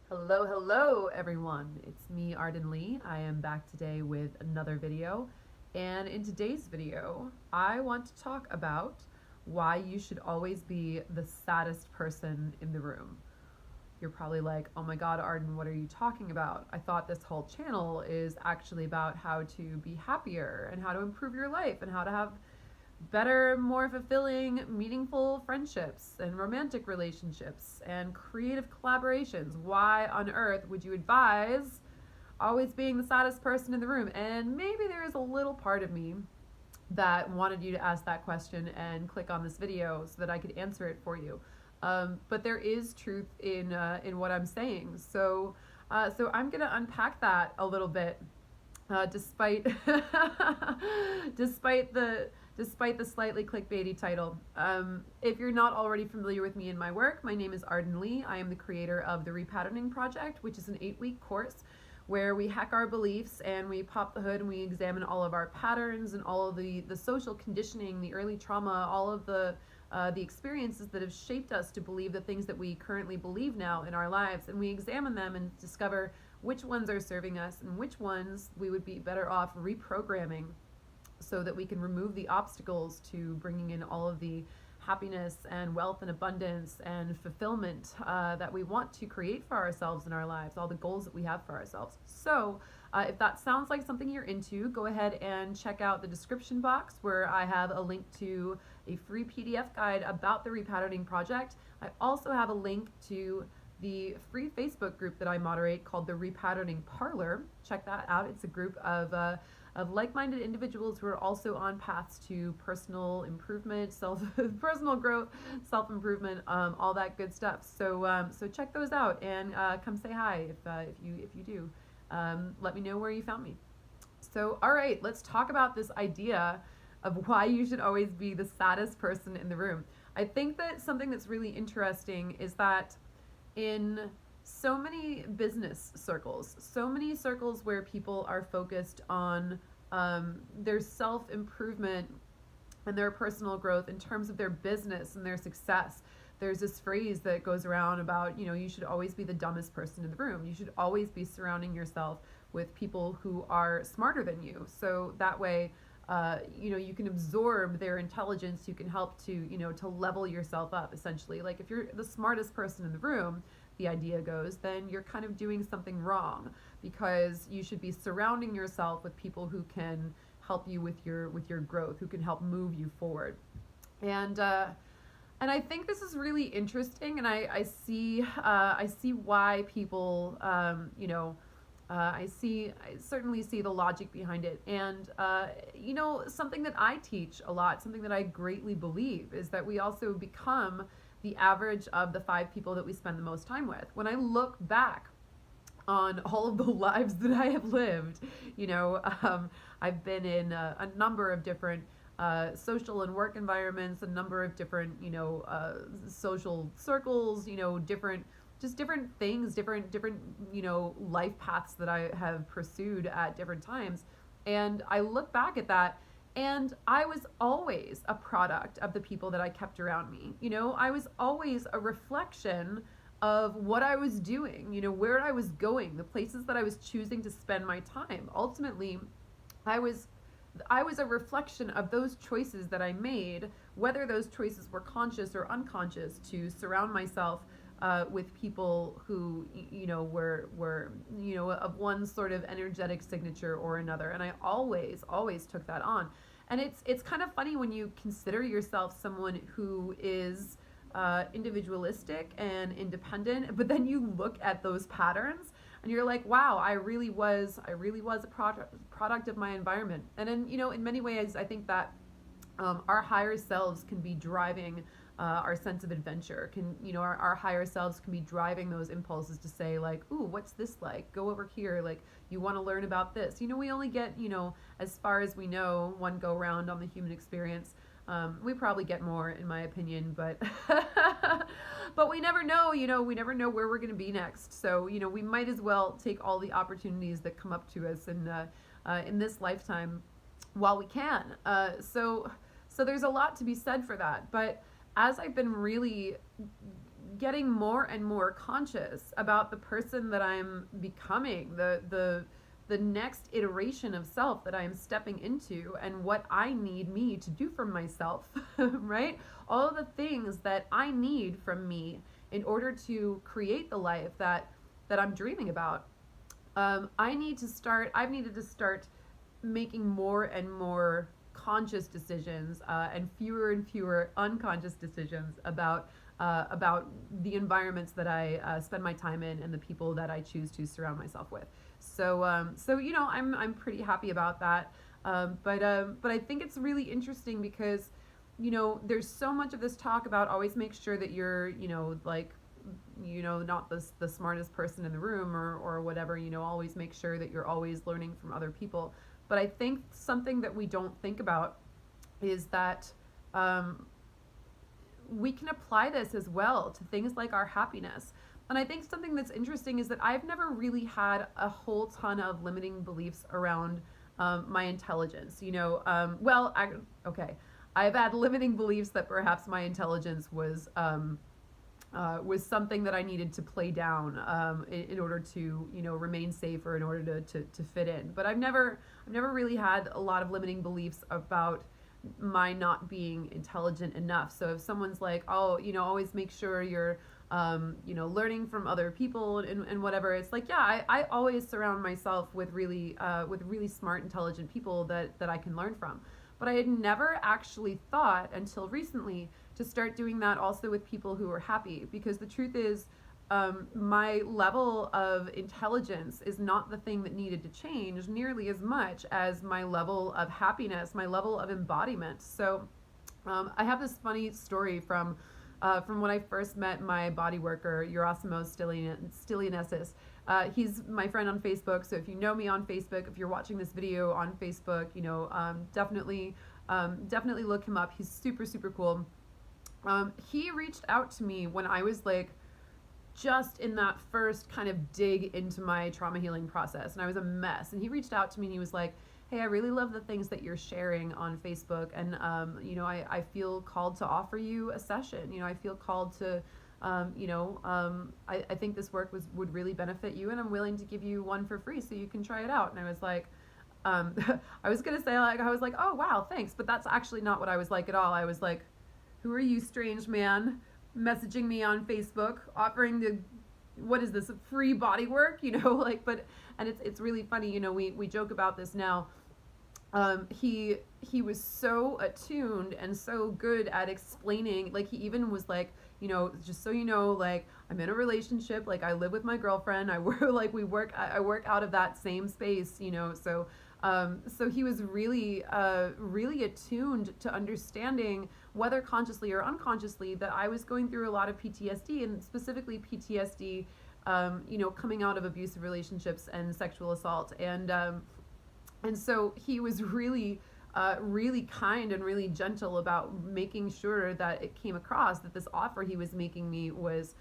Hello, hello everyone. It's me, Arden Lee. I am back today with another video. And in today's video, I want to talk about why you should always be the saddest person in the room. You're probably like, oh my God, Arden, what are you talking about? I thought this whole channel is actually about how to be happier and how to improve your life and how to have better, more fulfilling, meaningful friendships and romantic relationships and creative collaborations. Why on earth would you advise always being the saddest person in the room? And maybe there is a little part of me that wanted you to ask that question and click on this video so that I could answer it for you. But there is truth in what I'm saying. So I'm gonna unpack that a little bit, despite despite the slightly clickbaity title. If you're not already familiar with me and my work, my name is Arden Lee. I am the creator of the Repatterning Project, which is an 8-week course where we hack our beliefs and we pop the hood and we examine all of our patterns and all of the social conditioning, the early trauma, all of the experiences that have shaped us to believe the things that we currently believe now in our lives. And we examine them and discover which ones are serving us and which ones we would be better off reprogramming so that we can remove the obstacles to bringing in all of the happiness and wealth and abundance and fulfillment that we want to create for ourselves in our lives, all the goals that we have for ourselves. So if that sounds like something you're into, go ahead and check out the description box where I have a link to a free PDF guide about the Repatterning Project. I also have a link to the free Facebook group that I moderate called the Repatterning Parlor. Check that out. It's a group of like-minded individuals who are also on paths to personal improvement, personal growth, self-improvement, all that good stuff. So check those out and come say hi if you do. Let me know where you found me. So all right, let's talk about this idea of why you should always be the saddest person in the room. I think that something that's really interesting is that in so many business circles, so many circles where people are focused on their self-improvement and their personal growth in terms of their business and their success, there's this phrase that goes around about, you should always be the dumbest person in the room. You should always be surrounding yourself with people who are smarter than you. So that way, you can absorb their intelligence. You can help to level yourself up, essentially. Like if you're the smartest person in the room, the idea goes, then you're kind of doing something wrong, because you should be surrounding yourself with people who can help you with your growth, who can help move you forward. And I think this is really interesting, and I see why people I certainly see the logic behind it. And something that I teach a lot, something that I greatly believe, is that we also become the average of the 5 people that we spend the most time with. When I look back on all of the lives that I have lived, I've been in a number of different social and work environments, a number of different, social circles, different things, different, life paths that I have pursued at different times. And I look back at that, and I was always a product of the people that I kept around me. I was always a reflection of what I was doing, where I was going, the places that I was choosing to spend my time. Ultimately, I was a reflection of those choices that I made, whether those choices were conscious or unconscious, to surround myself with people who were of one sort of energetic signature or another. And I always took that on. And it's kind of funny when you consider yourself someone who is individualistic and independent, but then you look at those patterns and you're like, wow, I really was a product of my environment. And then, in many ways, I think that our higher selves can be driving our sense of adventure. Our higher selves can be driving those impulses to say, like, ooh, what's this like? Go over here. Like, you want to learn about this. We only get, as far as we know, one go round on the human experience. We probably get more, in my opinion, but but we never know. We never know where we're going to be next. So we might as well take all the opportunities that come up to us in this lifetime while we can. So there's a lot to be said for that. But as I've been really getting more and more conscious about the person that I'm becoming, the next iteration of self that I am stepping into, and what I need me to do for myself, right? All of the things that I need from me in order to create the life that I'm dreaming about. I've needed to start making more and more conscious decisions and fewer unconscious decisions about the environments that I spend my time in and the people that I choose to surround myself with. So I'm pretty happy about that. But I think it's really interesting because there's so much of this talk about always make sure that you're not the smartest person in the room or whatever. Always make sure that you're always learning from other people. But I think something that we don't think about is that we can apply this as well to things like our happiness. And I think something that's interesting is that I've never really had a whole ton of limiting beliefs around my intelligence. I've had limiting beliefs that perhaps my intelligence was something that I needed to play down in order to remain safe or in order to fit in. But I've never really had a lot of limiting beliefs about my not being intelligent enough. So if someone's like, oh, always make sure you're learning from other people and whatever, it's like, yeah, I always surround myself with really smart, intelligent people that I can learn from. But I had never actually thought until recently to start doing that also with people who are happy, because the truth is my level of intelligence is not the thing that needed to change nearly as much as my level of happiness, my level of embodiment. So I have this funny story from when I first met my body worker, Eurasimos Stylianesis. He's my friend on Facebook, so if you know me on Facebook, if you're watching this video on Facebook, definitely look him up. He's super, super cool. He reached out to me when I was like just in that first kind of dig into my trauma healing process, and I was a mess. And he reached out to me and he was like, hey, I really love the things that you're sharing on Facebook, and I feel called to offer you a session. I feel called to I think this work would really benefit you, and I'm willing to give you one for free so you can try it out. And I was like, I was gonna say, I was like, oh wow, thanks, but that's actually not what I was like at all. I was like, who are you, strange man, messaging me on Facebook, offering what is this, free body work? And it's really funny. We joke about this now. He was so attuned and so good at explaining. Like, he even was like, just so you know, like, I'm in a relationship, like, I live with my girlfriend, I work out of that same space, so he was really attuned to understanding, whether consciously or unconsciously, that I was going through a lot of PTSD, and specifically PTSD coming out of abusive relationships and sexual assault. And so he was really kind and really gentle about making sure that it came across that this offer he was making me was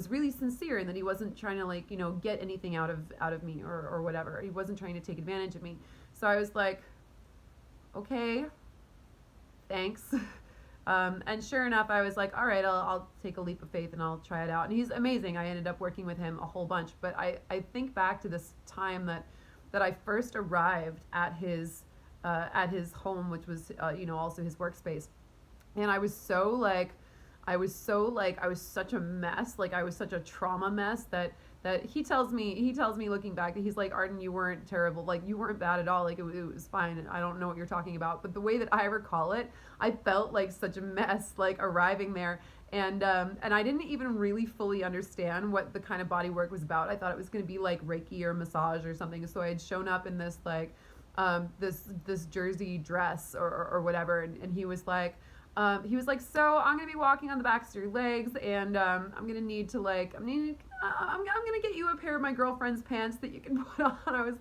really sincere, and that he wasn't trying to get anything out of me or whatever. He wasn't trying to take advantage of me. So I was like, okay, thanks. And sure enough, I was like, all right, I'll take a leap of faith and I'll try it out. And he's amazing. I ended up working with him a whole bunch. But I think back to this time that I first arrived at his home, which was also his workspace, and I was such a mess. Like, I was such a trauma mess that he tells me looking back that he's like, Arden, you weren't terrible, like, you weren't bad at all, like, it was fine. I don't know what you're talking about, but the way that I recall it, I felt like such a mess, like, arriving there. And I didn't even really fully understand what the kind of body work was about. I thought it was going to be like Reiki or massage or something. So I had shown up in this this jersey dress or whatever, and he was like, so I'm gonna be walking on the backs of your legs, and I'm gonna need to I'm gonna get you a pair of my girlfriend's pants that you can put on. I was,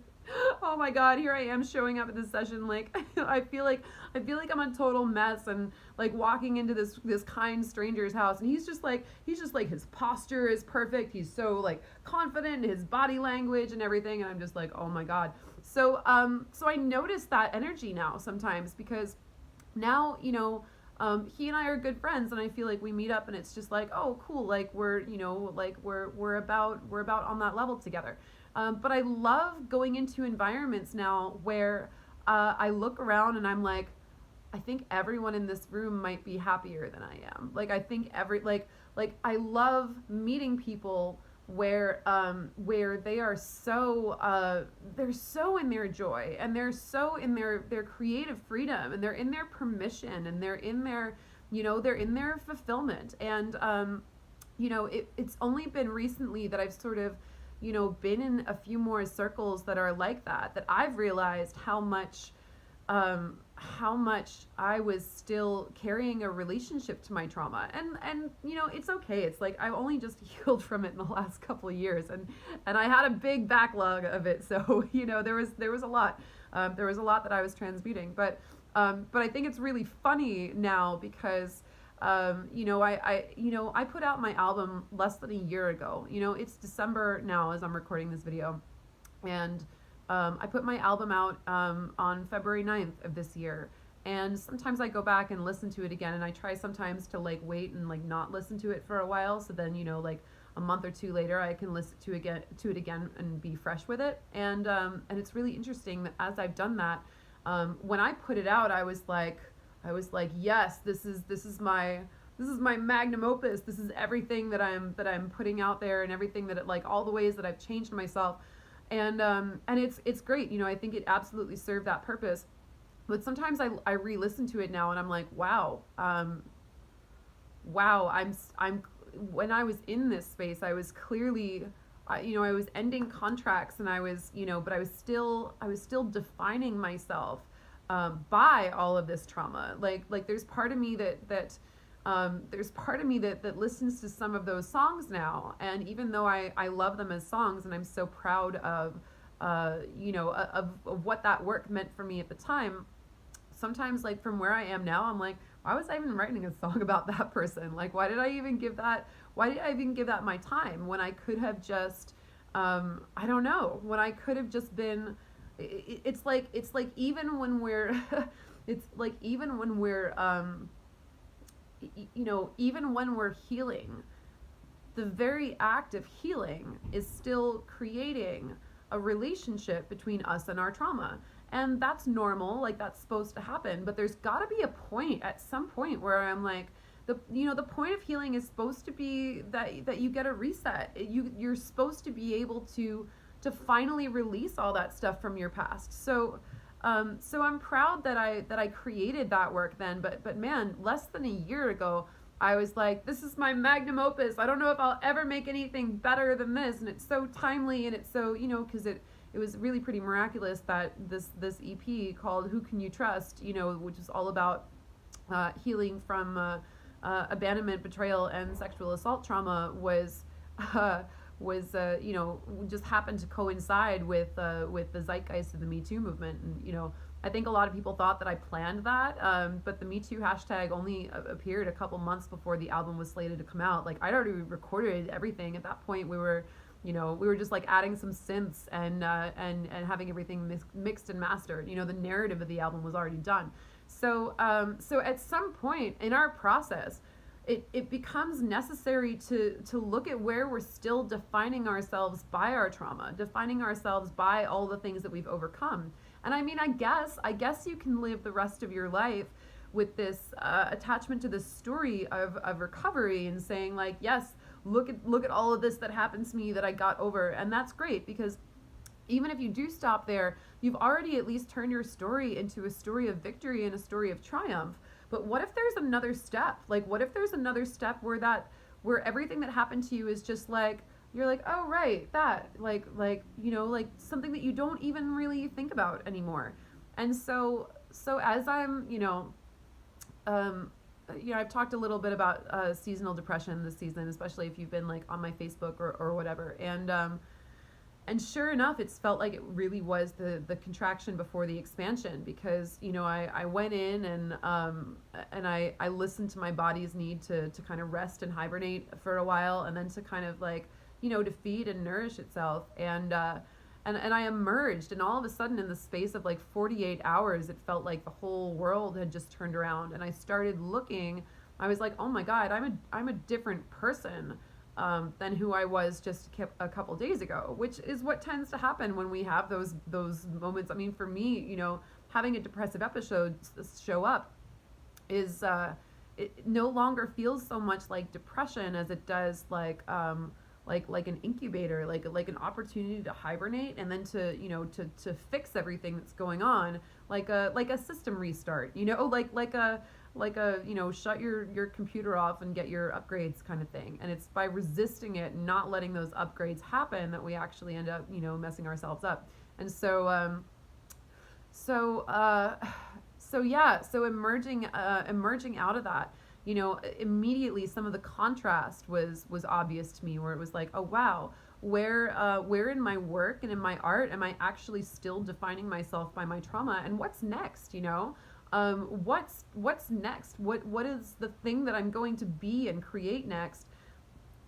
oh my God, here I am showing up at this session, like, I feel like I'm a total mess, and like walking into this kind stranger's house, and he's just like his posture is perfect, he's so like confident in his body language and everything, and I'm just like, oh my God. So I notice that energy now sometimes, because now he and I are good friends, and I feel like we meet up and it's just like, oh cool, like we're, you know, like we're about on that level together. But I love going into environments now where I look around and I'm like, I think everyone in this room might be happier than I am. Like I think like I love meeting people where they are so they're so in their joy, and they're so in their creative freedom, and they're in their permission, and they're in their, you know, they're in their fulfillment. And you know, it's only been recently that I've sort of, you know, been in a few more circles that are like that I've realized how much I was still carrying a relationship to my trauma. And you know, it's okay. It's like I've only just healed from it in the last couple of years, and I had a big backlog of it. So, you know, there was a lot. There was a lot that I was transmuting, but I think it's really funny now because you know, I put out my album less than a year ago. You know, it's December now as I'm recording this video, and I put my album out on February 9th of this year. And sometimes I go back and listen to it again, and I try sometimes to like wait and like not listen to it for a while, so then, you know, like a month or two later I can listen to it again and be fresh with it. And it's really interesting that as I've done that, when I put it out, I was like, yes, this is my magnum opus. This is everything that I'm putting out there, and everything that like all the ways that I've changed myself. And it's great. You know, I think it absolutely served that purpose. But sometimes I re-listen to it now and I'm like, wow, I'm when I was in this space, I was clearly, you know, I was ending contracts, and I was, you know, but I was still defining myself by all of this trauma. Like there's part of me that listens to some of those songs now, and even though I love them as songs, and I'm so proud of you know, of what that work meant for me at the time, sometimes like from where I am now, I'm like, why was I even writing a song about that person? Like, why did I even give that my time when I could have just I don't know, when I could have just been, it's like even when we're it's like even when we're you know, even when we're healing, the very act of healing is still creating a relationship between us and our trauma. And that's normal, like that's supposed to happen, but there's got to be a point at some point where I'm like, the point of healing is supposed to be that you get a reset. You're supposed to be able to finally release all that stuff from your past. So I'm proud that I created that work then, but man, less than a year ago, I was like, this is my magnum opus. I don't know if I'll ever make anything better than this. And it's so timely, and it's so, you know, because it was really pretty miraculous that this EP called Who Can You Trust, you know, which is all about healing from abandonment, betrayal, and sexual assault trauma was you know, just happened to coincide with the zeitgeist of the Me Too movement. And, you know, I think a lot of people thought that I planned that, but the Me Too hashtag only appeared a couple months before the album was slated to come out. Like, I'd already recorded everything. At that point, we were just like adding some synths and having everything mixed and mastered. You know, the narrative of the album was already done. So at some point in our process, it becomes necessary to look at where we're still defining ourselves by our trauma, defining ourselves by all the things that we've overcome. And I mean, I guess you can live the rest of your life with this attachment to this story of recovery, and saying like, yes, look at all of this that happened to me that I got over. And that's great, because even if you do stop there, you've already at least turned your story into a story of victory and a story of triumph. But what if there's another step? Like, what if there's another step where everything that happened to you is just like, you're like, oh, right, that, like, you know, like something that you don't even really think about anymore. And so as I'm, you know, I've talked a little bit about seasonal depression this season, especially if you've been like on my Facebook or whatever. And sure enough, it's felt like it really was the contraction before the expansion, because, you know, I went in and I listened to my body's need to kind of rest and hibernate for a while, and then to kind of like, you know, to feed and nourish itself. And and I emerged, and all of a sudden in the space of like 48 hours, it felt like the whole world had just turned around, and I started looking. I was like, oh my God, I'm a different person than who I was just a couple days ago, which is what tends to happen when we have those moments. I mean, for me, you know, having a depressive episode show up is it no longer feels so much like depression as it does like an incubator, like an opportunity to hibernate, and then to, you know, to fix everything that's going on, like a system restart, you know, like a you know, shut your computer off and get your upgrades kind of thing. And it's by resisting it and not letting those upgrades happen that we actually end up, you know, messing ourselves up. And so emerging out of that, you know, immediately some of the contrast was obvious to me, where it was like, oh wow, where in my work and in my art am I actually still defining myself by my trauma, and what's next, you know? What's next? What is the thing that I'm going to be and create next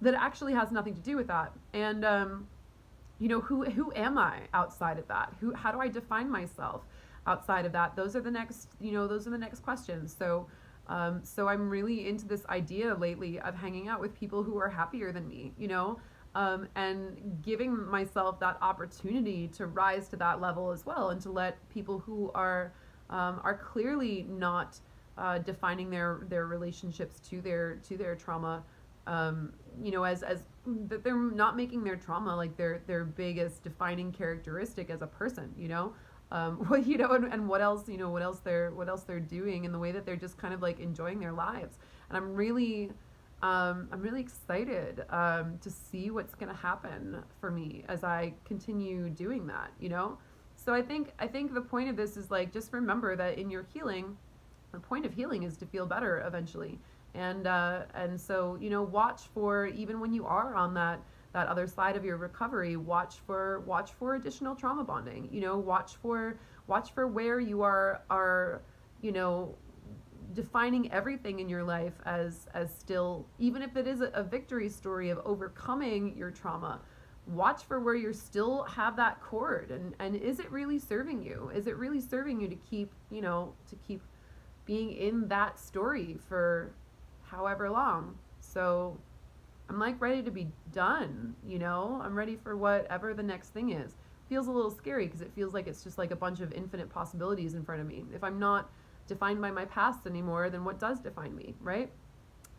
that actually has nothing to do with that? And you know, who am I outside of that? How do I define myself outside of that? Those are the next, you know, those are the next questions. So I'm really into this idea lately of hanging out with people who are happier than me, you know, and giving myself that opportunity to rise to that level as well, and to let people who are clearly not defining their relationships to their trauma, you know, as that they're not making their trauma like their biggest defining characteristic as a person, you know. Well, you know, and what else, you know, what else they're doing in the way that they're just kind of like enjoying their lives. And I'm really excited to see what's going to happen for me as I continue doing that, you know. So I think the point of this is like, just remember that in your healing, the point of healing is to feel better eventually. And so, you know, watch for, even when you are on that other side of your recovery, watch for additional trauma bonding, you know, watch for where you are, you know, defining everything in your life as still, even if it is a victory story of overcoming your trauma, watch for where you still have that cord, and is it really serving you? Is it really serving you to keep, you know, to keep being in that story for however long? So I'm like ready to be done, you know. I'm ready for whatever the next thing is. Feels a little scary because it feels like it's just like a bunch of infinite possibilities in front of me. If I'm not defined by my past anymore, then what does define me, right?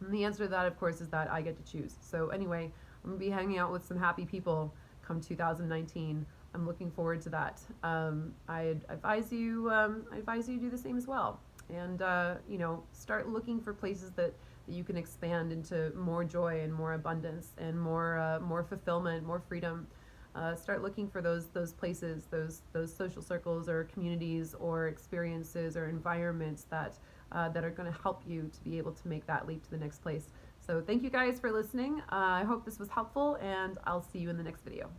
And the answer to that, of course, is that I get to choose. So anyway, I'm gonna be hanging out with some happy people come 2019. I'm looking forward to that. I advise you do the same as well, and you know, start looking for places that you can expand into more joy and more abundance and more fulfillment, more freedom. Start looking for those places, those social circles or communities or experiences or environments that are going to help you to be able to make that leap to the next place. So thank you guys for listening. I hope this was helpful, and I'll see you in the next video.